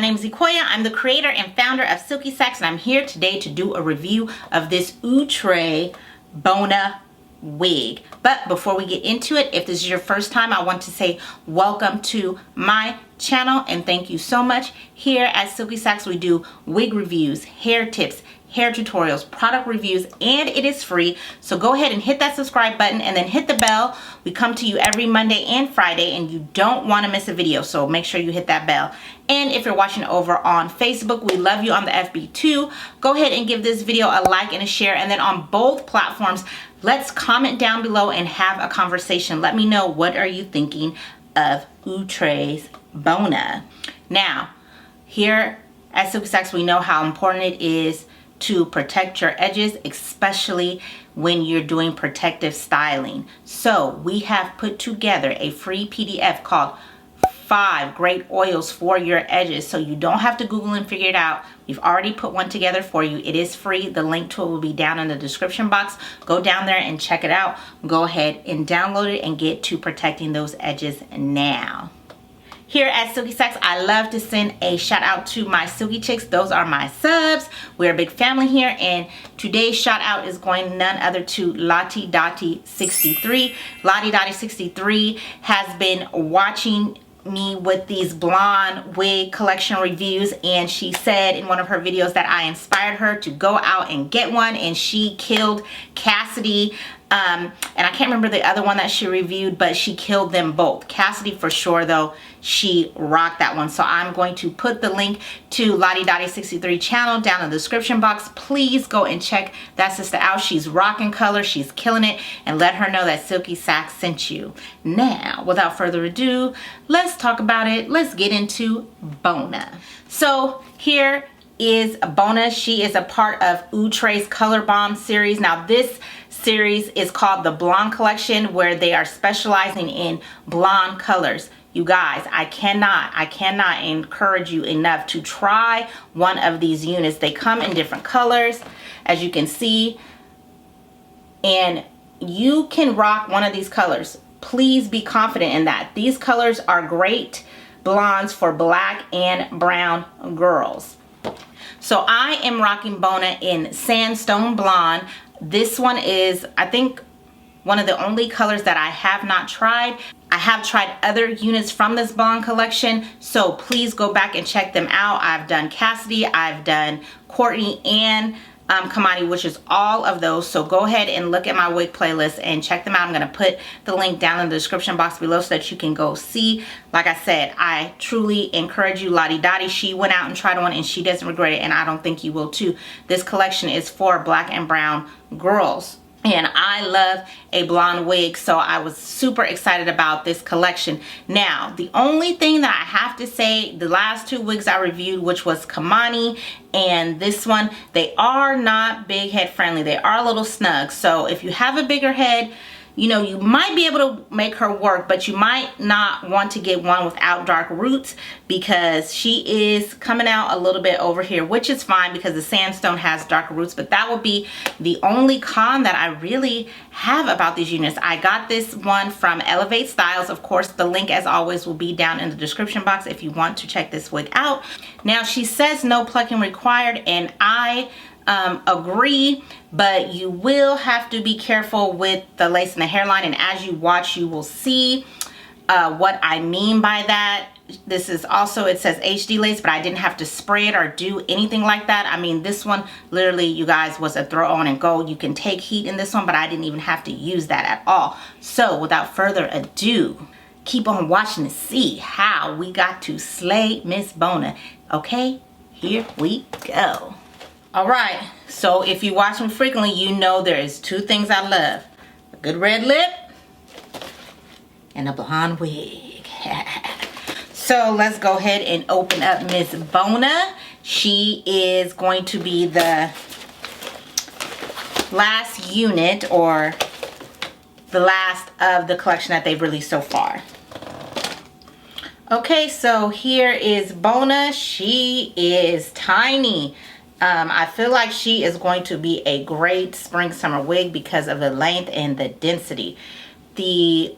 name is Ikoya. I'm the creator and founder of Silky Sax, and I'm here today to do a review of this Outre Bona Wig. But before we get into it, if this is your first time, I want to say welcome to my channel and thank you so much. Here at Silky Sax, we do wig reviews, hair tips, hair tutorials, product reviews, and it is free. So go ahead and hit that subscribe button and then hit the bell. We come to you every Monday and Friday, and you don't want to miss a video, so make sure you hit that bell. And if you're watching over on Facebook, we love you on the FB too. Go ahead and give this video a like and a share, and then on both platforms, let's comment down below and have a conversation. Let me know, what are you thinking of Outre Bona? Now, here at Silky Sax, we know how important it is to protect your edges, especially when you're doing protective styling. So we have put together a free PDF called 5 Great Oils for Your Edges, so you don't have to Google and figure it out. We've already put one together for you. It is free. The link to it will be down in the description box. Go down there and check it out. Go ahead and download it and get to protecting those edges now. Here at Silky Sax, I love to send a shout out to my Silky Chicks. Those are my subs. We're a big family here, and today's shout out is going none other to Lottie Dottie 63. Lottie Dottie 63 has been watching me with these blonde wig collection reviews, and she said in one of her videos that I inspired her to go out and get one, and she killed Cassidy. And I can't remember the other one that she reviewed, but she killed them both. Cassidy for sure though, she rocked that one. So I'm going to put the link to Lottie Dottie 63 channel down in the description box. Please go and check that sister out. She's rocking color, she's killing it, and let her know that Silky Sax sent you. Now, without further ado, let's talk about it. Let's get into Bona. So here is Bona. She is a part of Outre's Color Bomb series. Now this series is called the Blonde Collection, where they are specializing in blonde colors. You guys, I cannot encourage you enough to try one of these units. They come in different colors, as you can see, and you can rock one of these colors. Please be confident in that. These colors are great blondes for black and brown girls. So I am rocking Bona in Sandstone Blonde. This one is, I think, one of the only colors that I have not tried. I have tried other units from this blonde collection, so please go back and check them out. I've done Cassidy, I've done Courtney, and Kamani, which is all of those. So go ahead and look at my wig playlist and check them out. I'm going to put the link down in the description box below so that you can go see. Like I said, I truly encourage you. Lottie Dottie, she went out and tried one and she doesn't regret it, and I don't think you will too. This collection is for black and brown girls, and I love a blonde wig, so I was super excited about this collection. Now, the only thing that I have to say, the last 2 wigs I reviewed, which was Kamani and this one, they are not big head friendly. They are a little snug. So if you have a bigger head, you know, you might be able to make her work, but you might not want to get one without dark roots, because she is coming out a little bit over here, which is fine because the sandstone has dark roots. But that will be the only con that I really have about these units. I got this one from Elevate Styles. Of course, the link, as always, will be down in the description box if you want to check this wig out. Now, she says no plucking required, and I agree, but you will have to be careful with the lace and the hairline, and as you watch you will see what I mean by that. This is also, it says HD lace, but I didn't have to spray it or do anything like that. I mean, this one literally, you guys, was a throw on and go. You can take heat in this one, but I didn't even have to use that at all. So without further ado, keep on watching to see how we got to slay Miss Bona. Okay, here we go. All right, so if you watch me frequently, you know there is 2 things I love: a good red lip and a blonde wig. So let's go ahead and open up Miss Bona. She is going to be the last unit, or the last of the collection that they've released so far. Okay, so here is Bona. She is tiny. I feel like she is going to be a great spring summer wig because of the length and the density. The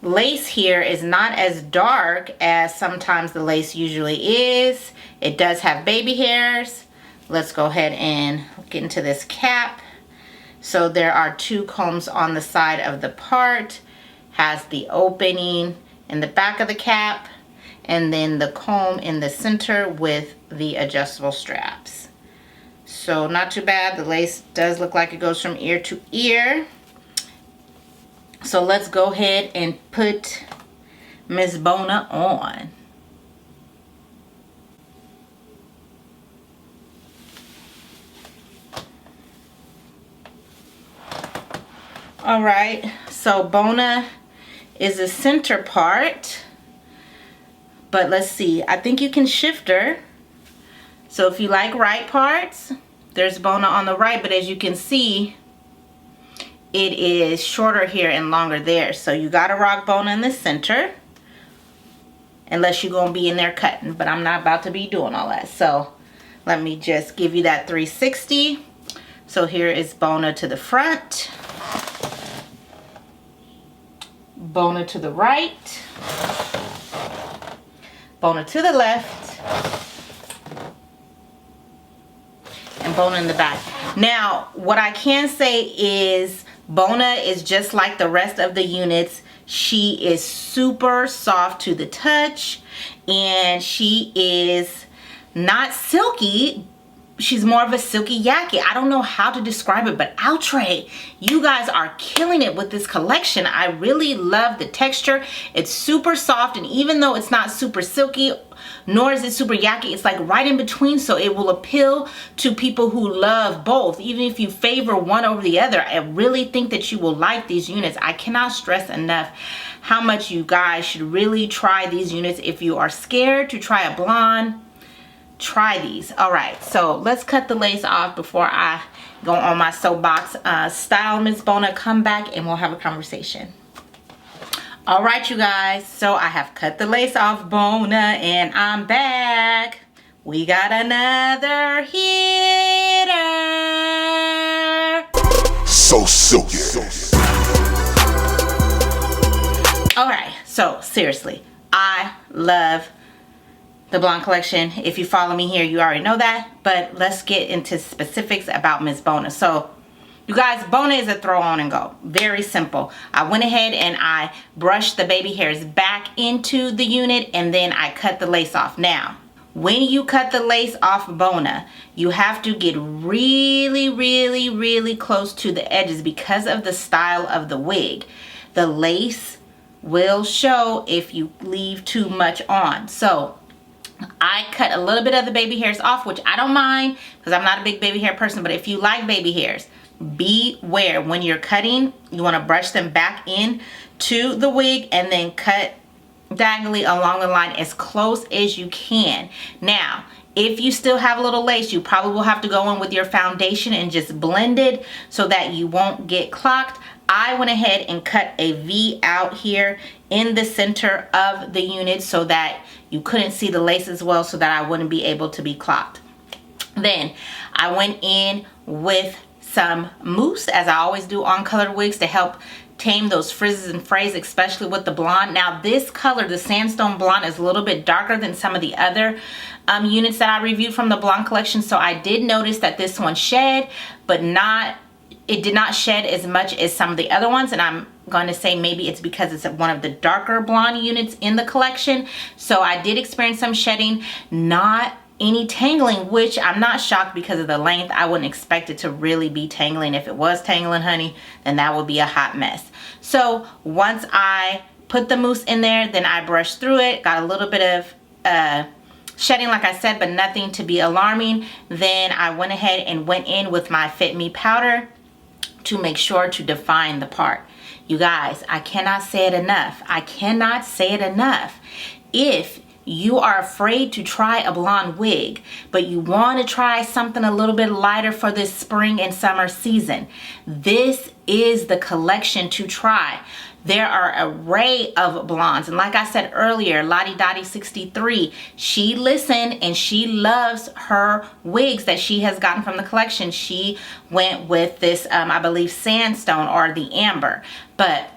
lace here is not as dark as sometimes the lace usually is. It does have baby hairs. Let's go ahead and get into this cap. So there are 2 combs on the side of the part. Has the opening in the back of the cap, and then the comb in the center with the adjustable straps. So not too bad. The lace does look like it goes from ear to ear. So let's go ahead and put Miss Bona on. All right, so Bona is the center part, but let's see, I think you can shift her. So if you like right parts, there's Bona on the right, but as you can see, it is shorter here and longer there. So you gotta rock Bona in the center, unless you're gonna be in there cutting, but I'm not about to be doing all that. So let me just give you that 360. So here is Bona to the front, Bona to the right, Bona to the left, and Bona in the back. Now, what I can say is Bona is just like the rest of the units. She is super soft to the touch, and she is not silky. She's more of a silky yaki. I don't know how to describe it, but Outre, you guys are killing it with this collection. I really love the texture. It's super soft, and even though it's not super silky, nor is it super yaki, it's like right in between, so it will appeal to people who love both. Even if you favor one over the other, I really think that you will like these units. I cannot stress enough how much you guys should really try these units. If you are scared to try a blonde, try these. All right, so let's cut the lace off before I go on my soapbox. Style Miss Bona, come back and we'll have a conversation. All right, you guys, so I have cut the lace off Bona and I'm back. We got another hitter. So silky. All right, so seriously, I love the Blonde Collection. If you follow me here, you already know that, but let's get into specifics about Miss Bona. So you guys, Bona is a throw on and go. Very simple. I went ahead and I brushed the baby hairs back into the unit, and then I cut the lace off. Now, when you cut the lace off Bona, you have to get really, really, really close to the edges because of the style of the wig. The lace will show if you leave too much on. So I cut a little bit of the baby hairs off, which I don't mind because I'm not a big baby hair person, but if you like baby hairs, beware when you're cutting. You want to brush them back in to the wig and then cut diagonally along the line as close as you can. Now, if you still have a little lace, you probably will have to go in with your foundation and just blend it so that you won't get clocked. I went ahead and cut a V out here in the center of the unit so that you couldn't see the lace as well, so that I wouldn't be able to be clocked. Then I went in with some mousse, as I always do on colored wigs, to help tame those frizzes and frays, especially with the blonde. Now this color, the Sandstone Blonde, is a little bit darker than some of the other units that I reviewed from the Blonde Collection. So I did notice that this one shed, but it did not shed as much as some of the other ones, and I'm going to say maybe it's because it's one of the darker blonde units in the collection. So I did experience some shedding, not any tangling, which I'm not shocked because of the length. I wouldn't expect it to really be tangling. If it was tangling, honey, then that would be a hot mess. So once I put the mousse in there, then I brushed through it, got a little bit of shedding, like I said, but nothing to be alarming. Then I went ahead and went in with my Fit Me powder to make sure to define the part. You guys, I cannot say it enough. I cannot say it enough. If you are afraid to try a blonde wig, but you want to try something a little bit lighter for this spring and summer season, this is the collection to try. There are an array of blondes, and like I said earlier, Lottie Dottie 63, she listened and she loves her wigs that she has gotten from the collection. She went with this, I believe, Sandstone or the Amber. But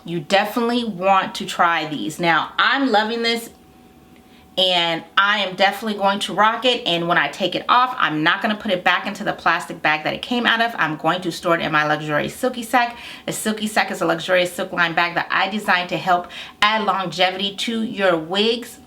you definitely want to try these. Now, I'm loving this and I am definitely going to rock it, and when I take it off, I'm not going to put it back into the plastic bag that it came out of. I'm going to store it in my luxurious Silky sack. A Silky sack is a luxurious silk lined bag that I designed to help add longevity to your wigs.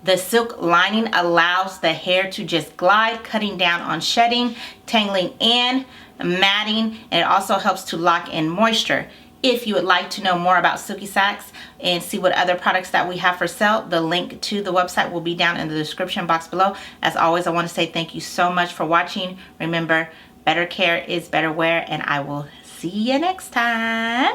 The silk lining allows the hair to just glide, cutting down on shedding, tangling, and matting, and it also helps to lock in moisture. If you would like to know more about Silky sacks and see what other products that we have for sale, the link to the website will be down in the description box below. As always, I want to say thank you so much for watching. Remember, better care is better wear, and I will see you next time.